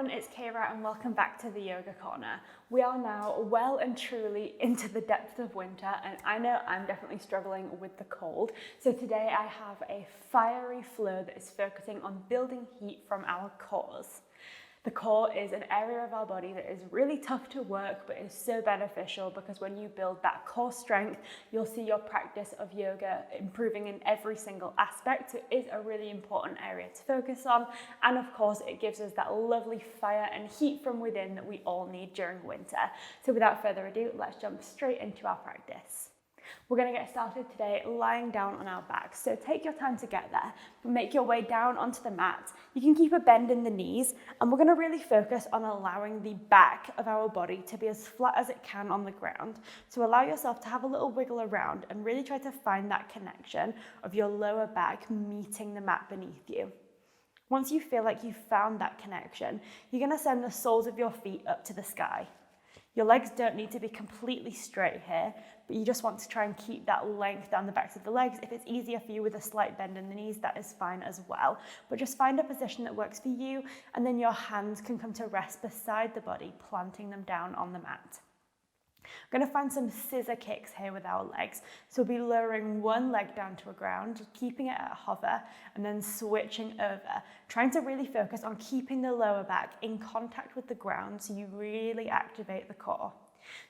everyone, it's Kira and welcome back to the Yoga Corner. We are now well and truly into the depths of winter, and I know I'm definitely struggling with the cold. So today I have a fiery flow that is focusing on building heat from our cores. The core is an area of our body that is really tough to work, but is so beneficial because when you build that core strength, you'll see your practice of yoga improving in every single aspect. So it is a really important area to focus on. And of course, it gives us that lovely fire and heat from within that we all need during winter. So without further ado, let's jump straight into our practice. We're going to get started today lying down on our backs. So take your time to get there, but make your way down onto the mat. You can keep a bend in the knees, and we're going to really focus on allowing the back of our body to be as flat as it can on the ground. So allow yourself to have a little wiggle around and really try to find that connection of your lower back meeting the mat beneath you. Once you feel like you've found that connection, you're going to send the soles of your feet up to the sky. Your legs don't need to be completely straight here, but you just want to try and keep that length down the backs of the legs. If it's easier for you with a slight bend in the knees, that is fine as well. But just find a position that works for you, and then your hands can come to rest beside the body, planting them down on the mat. We're going to find some scissor kicks here with our legs. So we'll be lowering one leg down to a ground, keeping it at hover, and then switching over, trying to really focus on keeping the lower back in contact with the ground so you really activate the core.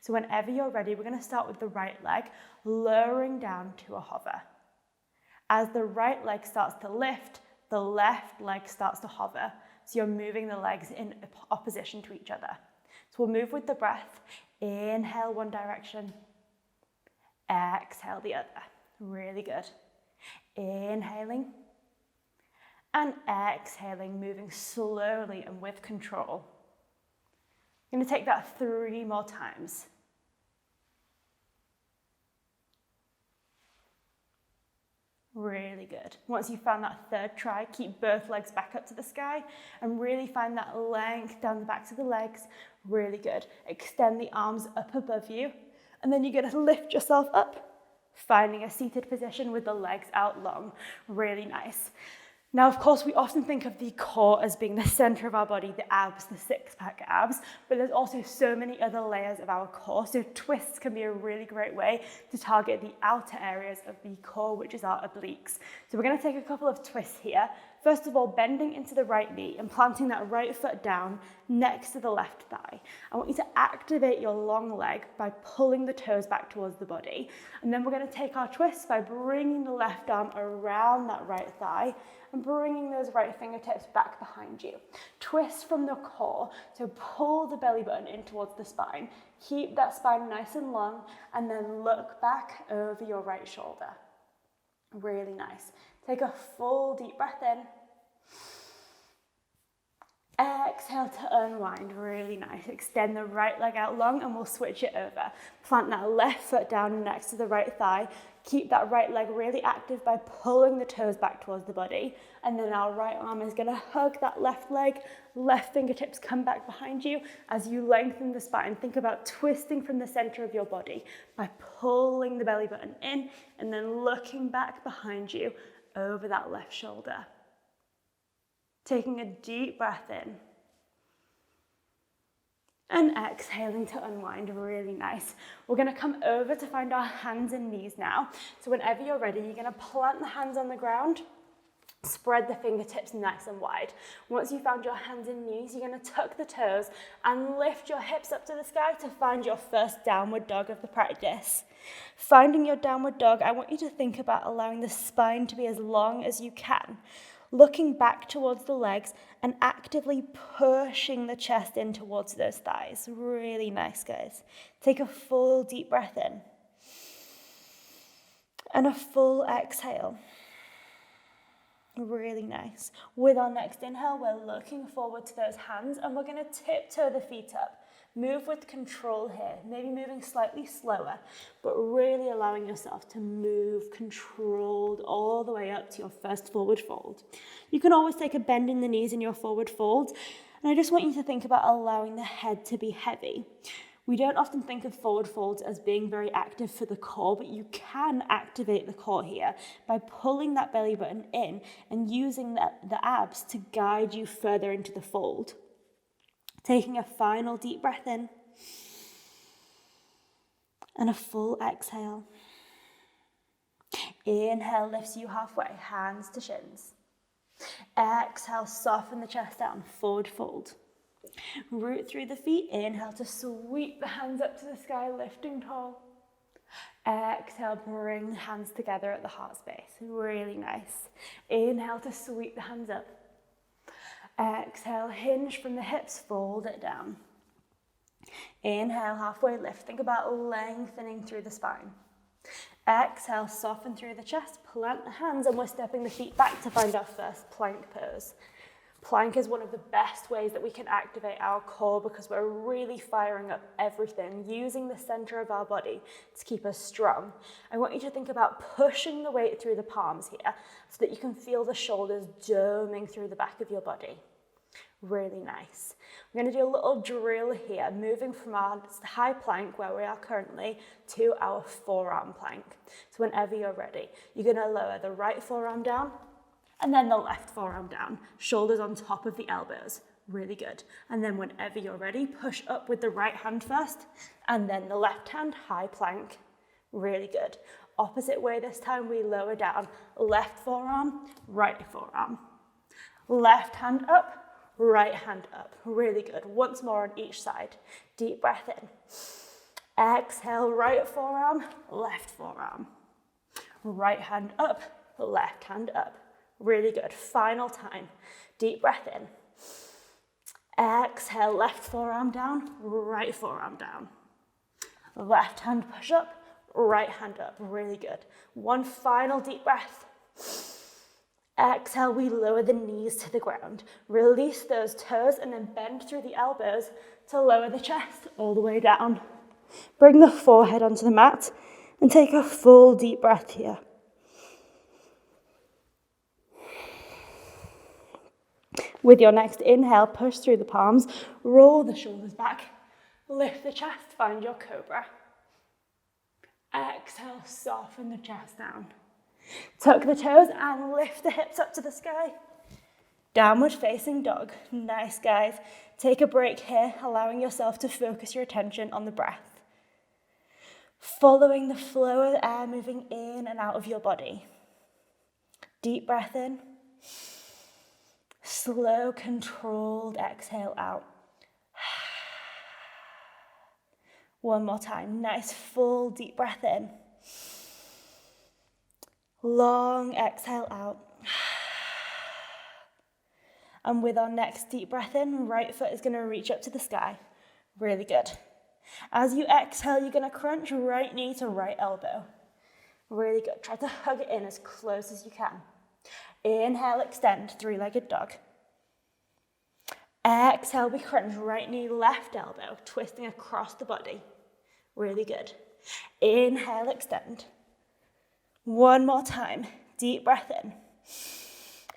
So whenever you're ready, we're going to start with the right leg, lowering down to a hover. As the right leg starts to lift, the left leg starts to hover. So you're moving the legs in opposition to each other. So we'll move with the breath. Inhale one direction, exhale the other. Really good. Inhaling and exhaling, moving slowly and with control. I'm going to take that 3 more times. Really good. Once you've found that third try, keep both legs back up to the sky and really find that length down the backs of the legs. Really good. Extend the arms up above you, and then you're going to lift yourself up, finding a seated position with the legs out long. Really nice. Now, of course, we often think of the core as being the center of our body, the abs, the six-pack abs, but there's also so many other layers of our core. So twists can be a really great way to target the outer areas of the core, which is our obliques. So we're going to take a couple of twists here. First of all, bending into the right knee and planting that right foot down next to the left thigh. I want you to activate your long leg by pulling the toes back towards the body. And then we're going to take our twist by bringing the left arm around that right thigh and bringing those right fingertips back behind you. Twist from the core, so pull the belly button in towards the spine. Keep that spine nice and long, and then look back over your right shoulder. Really nice. Take a full deep breath in. Exhale to unwind, really nice. Extend the right leg out long and we'll switch it over. Plant that left foot down next to the right thigh. Keep that right leg really active by pulling the toes back towards the body. And then our right arm is going to hug that left leg. Left fingertips come back behind you as you lengthen the spine. Think about twisting from the center of your body by pulling the belly button in and then looking back behind you over that left shoulder. Taking a deep breath in. And exhaling to unwind, really nice. We're going to come over to find our hands and knees now. So whenever you're ready, you're going to plant the hands on the ground, spread the fingertips nice and wide. Once you've found your hands and knees, you're going to tuck the toes and lift your hips up to the sky to find your first downward dog of the practice. Finding your downward dog, I want you to think about allowing the spine to be as long as you can. Looking back towards the legs and actively pushing the chest in towards those thighs. Really nice, guys. Take a full deep breath in. And a full exhale. Really nice. With our next inhale, we're looking forward to those hands and we're going to tiptoe the feet up. Move with control here, maybe moving slightly slower, but really allowing yourself to move controlled all the way up to your first forward fold. You can always take a bend in the knees in your forward fold, and I just want you to think about allowing the head to be heavy. We don't often think of forward folds as being very active for the core, but you can activate the core here by pulling that belly button in and using the abs to guide you further into the fold. Taking a final deep breath in and a full exhale. Inhale lifts you halfway, hands to shins. Exhale, soften the chest down, forward fold. Root through the feet, inhale to sweep the hands up to the sky, lifting tall. Exhale, bring the hands together at the heart space, really nice. Inhale to sweep the hands up. Exhale, hinge from the hips, fold it down. Inhale, halfway lift, think about lengthening through the spine. Exhale, soften through the chest, plant the hands, and we're stepping the feet back to find our first plank pose. Plank is one of the best ways that we can activate our core because we're really firing up everything, using the center of our body to keep us strong. I want you to think about pushing the weight through the palms here so that you can feel the shoulders doming through the back of your body. Really nice. We're going to do a little drill here, moving from our high plank where we are currently to our forearm plank. So whenever you're ready, you're going to lower the right forearm down and then the left forearm down, shoulders on top of the elbows. Really good. And then whenever you're ready, push up with the right hand first and then the left hand, high plank. Really good. Opposite way this time, we lower down, left forearm, right forearm. Left hand up, right hand up. Really good. Once more on each side. Deep breath in. Exhale, right forearm, left forearm. Right hand up, left hand up. Really good. Final time. Deep breath in. Exhale, left forearm down, right forearm down. Left hand push up, right hand up. Really good. One final deep breath. Exhale, we lower the knees to the ground. Release those toes and then bend through the elbows to lower the chest all the way down. Bring the forehead onto the mat and take a full deep breath here. With your next inhale, push through the palms, roll the shoulders back, lift the chest, find your cobra. Exhale, soften the chest down. Tuck the toes and lift the hips up to the sky. Downward facing dog. Nice, guys. Take a break here, allowing yourself to focus your attention on the breath. Following the flow of air moving in and out of your body. Deep breath in. Slow, controlled exhale out. One more time. Nice, full deep breath in. Long exhale out. And with our next deep breath in, right foot is going to reach up to the sky. Really good. As you exhale, you're going to crunch right knee to right elbow. Really good. Try to hug it in as close as you can. Inhale, extend, three-legged dog. Exhale, we crunch right knee, left elbow, twisting across the body. Really good. Inhale, extend. One more time. Deep breath in.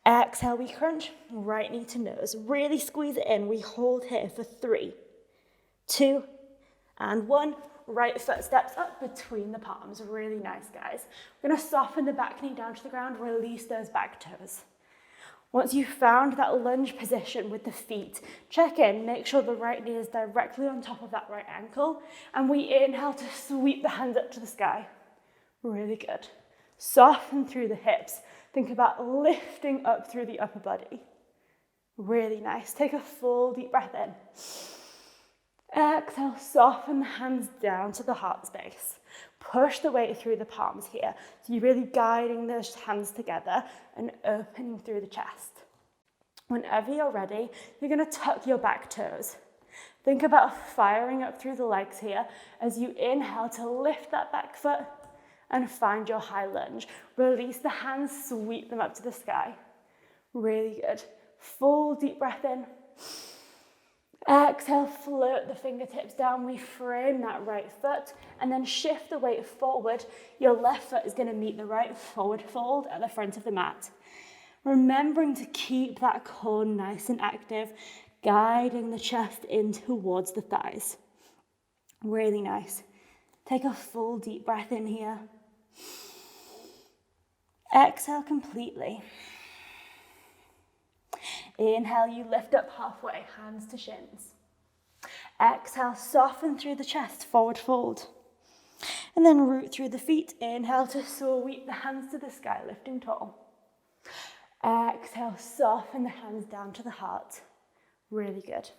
Exhale, we crunch, right knee to nose. Really squeeze it in. We hold here for 3, 2, and 1. Right foot steps up between the palms. Really nice, guys. We're going to soften the back knee down to the ground. Release those back toes. Once you've found that lunge position with the feet, check in. Make sure the right knee is directly on top of that right ankle. And we inhale to sweep the hands up to the sky. Really good. Soften through the hips. Think about lifting up through the upper body. Really nice. Take a full deep breath in. Exhale, soften the hands down to the heart space. Push the weight through the palms here. So you're really guiding those hands together and opening through the chest. Whenever you're ready, you're going to tuck your back toes. Think about firing up through the legs here as you inhale to lift that back foot and find your high lunge. Release the hands, sweep them up to the sky. Really good. Full deep breath in. Exhale, float the fingertips down. We frame that right foot and then shift the weight forward. Your left foot is going to meet the right forward fold at the front of the mat. Remembering to keep that core nice and active, guiding the chest in towards the thighs. Really nice. Take a full deep breath in here. Exhale completely. Inhale, you lift up halfway, hands to shins. Exhale, soften through the chest, forward fold. And then root through the feet. Inhale to sweep the hands to the sky, lifting tall. Exhale, soften the hands down to the heart. Really good.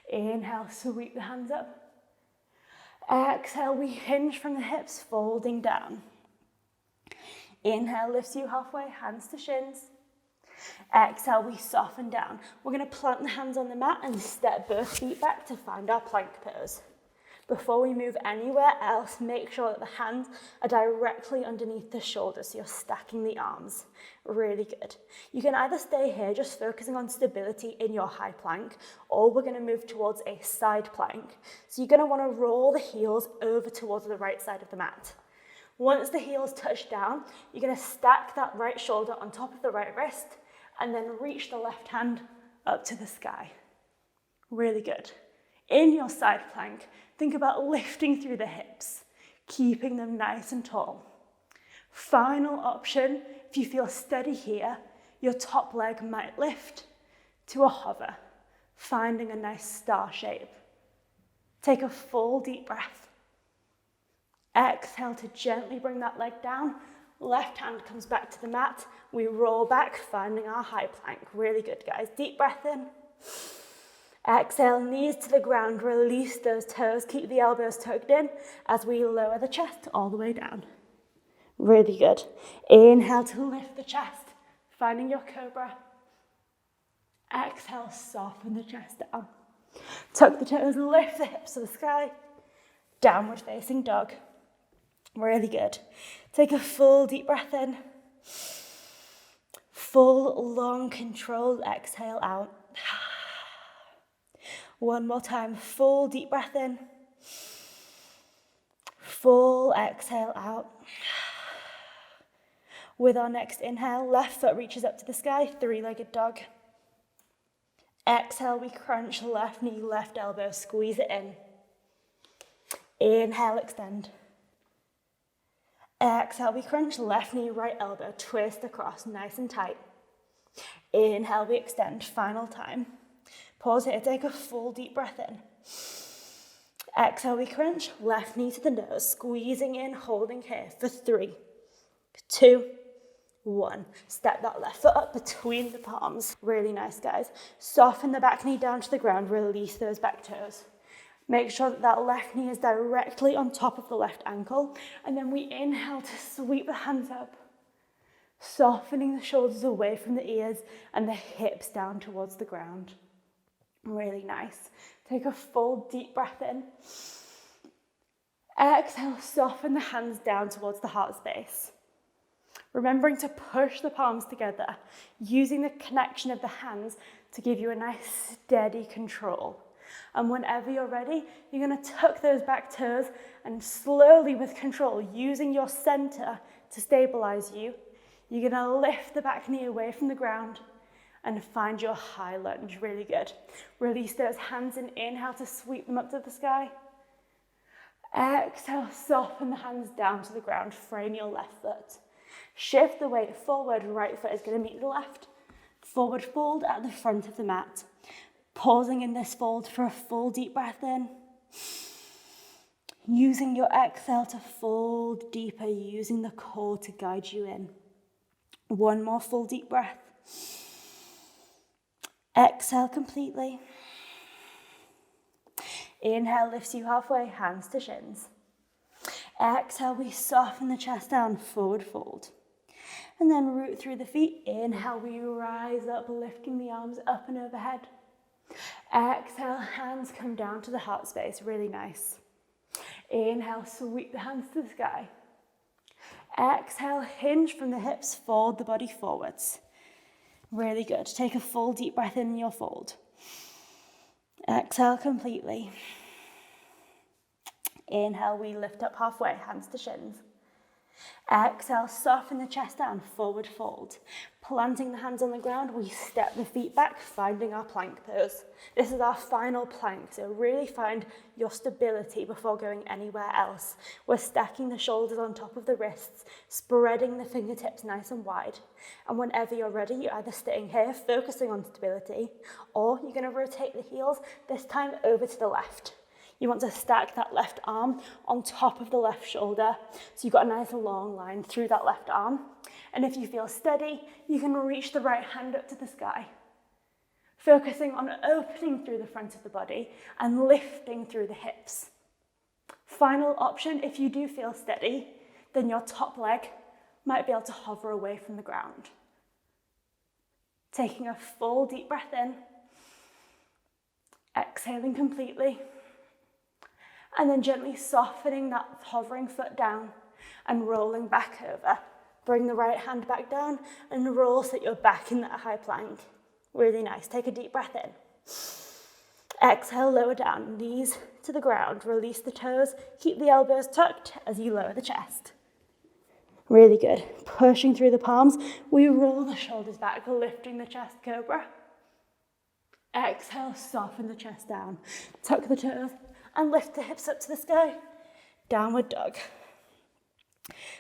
Inhale, sweep the hands up. Exhale, we hinge from the hips, folding down. Inhale, lifts you halfway, hands to shins. Exhale, we soften down. We're going to plant the hands on the mat and step both feet back to find our plank pose. Before we move anywhere else, make sure that the hands are directly underneath the shoulders, so you're stacking the arms. Really good. You can either stay here, just focusing on stability in your high plank, or we're going to move towards a side plank. So you're going to want to roll the heels over towards the right side of the mat. Once the heels touch down, you're going to stack that right shoulder on top of the right wrist, and then reach the left hand up to the sky. Really good. In your side plank, think about lifting through the hips, keeping them nice and tall. Final option, if you feel steady here, your top leg might lift to a hover, finding a nice star shape. Take a full deep breath. Exhale to gently bring that leg down. Left hand comes back to the mat. We roll back, finding our high plank. Really good, guys. Deep breath in. Exhale, knees to the ground, release those toes, keep the elbows tucked in as we lower the chest all the way down. Really good. Inhale to lift the chest, finding your cobra. Exhale, soften the chest down. Tuck the toes, lift the hips to the sky. Downward facing dog. Really good. Take a full deep breath in. Full, long, controlled exhale out. One more time, full deep breath in. Full exhale out. With our next inhale, left foot reaches up to the sky, three-legged dog. Exhale, we crunch left knee, left elbow, squeeze it in. Inhale, extend. Exhale, we crunch left knee, right elbow, twist across, nice and tight. Inhale, we extend, final time. Pause here, take a full deep breath in. Exhale, we crunch, left knee to the nose, squeezing in, holding here for 3, 2, 1. Step that left foot up between the palms. Really nice, guys. Soften the back knee down to the ground, release those back toes. Make sure that that left knee is directly on top of the left ankle, and then we inhale to sweep the hands up, softening the shoulders away from the ears and the hips down towards the ground. Really nice. Take a full deep breath in. Exhale, soften the hands down towards the heart space. Remembering to push the palms together, using the connection of the hands to give you a nice steady control. And whenever you're ready, you're going to tuck those back toes and slowly with control, using your center to stabilize you, you're going to lift the back knee away from the ground and find your high lunge. Really good. Release those hands and inhale to sweep them up to the sky. Exhale, soften the hands down to the ground, frame your left foot. Shift the weight forward, right foot is going to meet the left. Forward fold at the front of the mat. Pausing in this fold for a full deep breath in. Using your exhale to fold deeper, using the core to guide you in. One more full deep breath. Exhale completely. Inhale lifts you halfway, hands to shins. Exhale, we soften the chest down, forward fold. And then root through the feet. Inhale, we rise up, lifting the arms up and overhead. Exhale, hands come down to the heart space, really nice. Inhale, sweep the hands to the sky. Exhale, hinge from the hips, fold the body forwards. Really good. Take a full deep breath in your fold. Exhale completely. Inhale, we lift up halfway, hands to shins. Exhale, soften the chest down, forward fold. Planting the hands on the ground, we step the feet back, finding our plank pose. This is our final plank, so really find your stability before going anywhere else. We're stacking the shoulders on top of the wrists, spreading the fingertips nice and wide. And whenever you're ready, you're either staying here, focusing on stability, or you're going to rotate the heels, this time over to the left. You want to stack that left arm on top of the left shoulder, so you've got a nice long line through that left arm. And if you feel steady, you can reach the right hand up to the sky, focusing on opening through the front of the body and lifting through the hips. Final option, if you do feel steady, then your top leg might be able to hover away from the ground. Taking a full deep breath in, exhaling completely, and then gently softening that hovering foot down and rolling back over. Bring the right hand back down and roll so that you're back in that high plank. Really nice. Take a deep breath in. Exhale, lower down, knees to the ground. Release the toes. Keep the elbows tucked as you lower the chest. Really good. Pushing through the palms, we roll the shoulders back, lifting the chest, cobra. Exhale, soften the chest down. Tuck the toes and lift the hips up to the sky. Downward dog.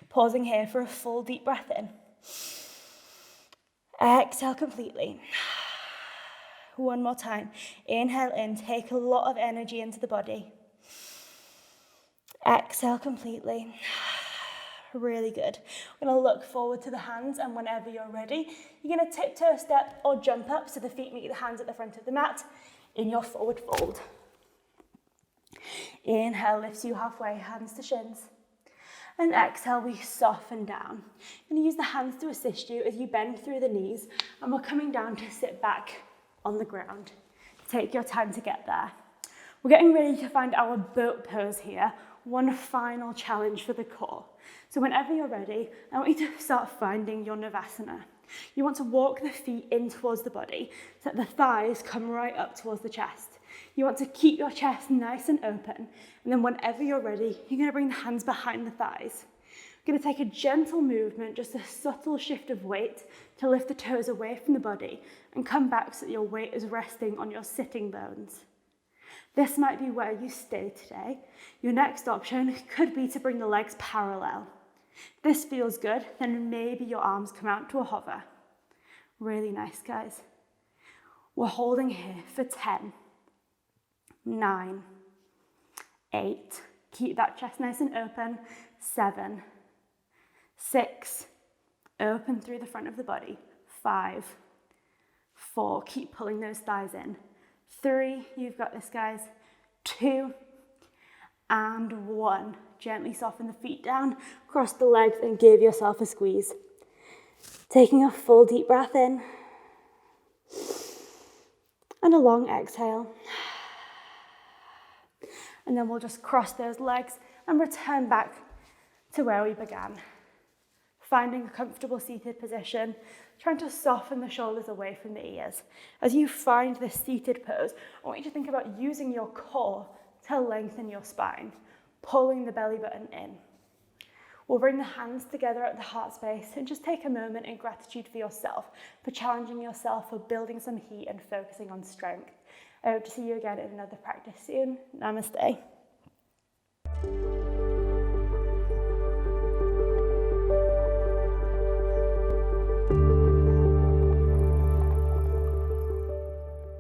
Pausing here for a full deep breath in. Exhale completely. One more time. Inhale in, take a lot of energy into the body. Exhale completely. Really good. We're going to look forward to the hands, and whenever you're ready, you're going to tiptoe step or jump up so the feet meet the hands at the front of the mat in your forward fold. Inhale lifts you halfway, hands to shins. And exhale, we soften down. I'm going to use the hands to assist you as you bend through the knees, and we're coming down to sit back on the ground. Take your time to get there. We're getting ready to find our boat pose here. One final challenge for the core. So whenever you're ready, I want you to start finding your Navasana. You want to walk the feet in towards the body so that the thighs come right up towards the chest. You want to keep your chest nice and open, and then whenever you're ready, you're going to bring the hands behind the thighs. You're going to take a gentle movement, just a subtle shift of weight to lift the toes away from the body and come back so that your weight is resting on your sitting bones. This might be where you stay today. Your next option could be to bring the legs parallel. If this feels good, then maybe your arms come out to a hover. Really nice, guys. We're holding here for 10, 9, 8, keep that chest nice and open, 7, 6, open through the front of the body, 5, 4, keep pulling those thighs in, 3, you've got this, guys, 2, and 1. Gently soften the feet down, cross the legs, and give yourself a squeeze. Taking a full deep breath in, and a long exhale. And then we'll just cross those legs and return back to where we began. Finding a comfortable seated position, trying to soften the shoulders away from the ears. As you find this seated pose, I want you to think about using your core to lengthen your spine, pulling the belly button in. We'll bring the hands together at the heart space and just take a moment in gratitude for yourself, for challenging yourself, for building some heat and focusing on strength. I hope to see you again in another practice soon. Namaste.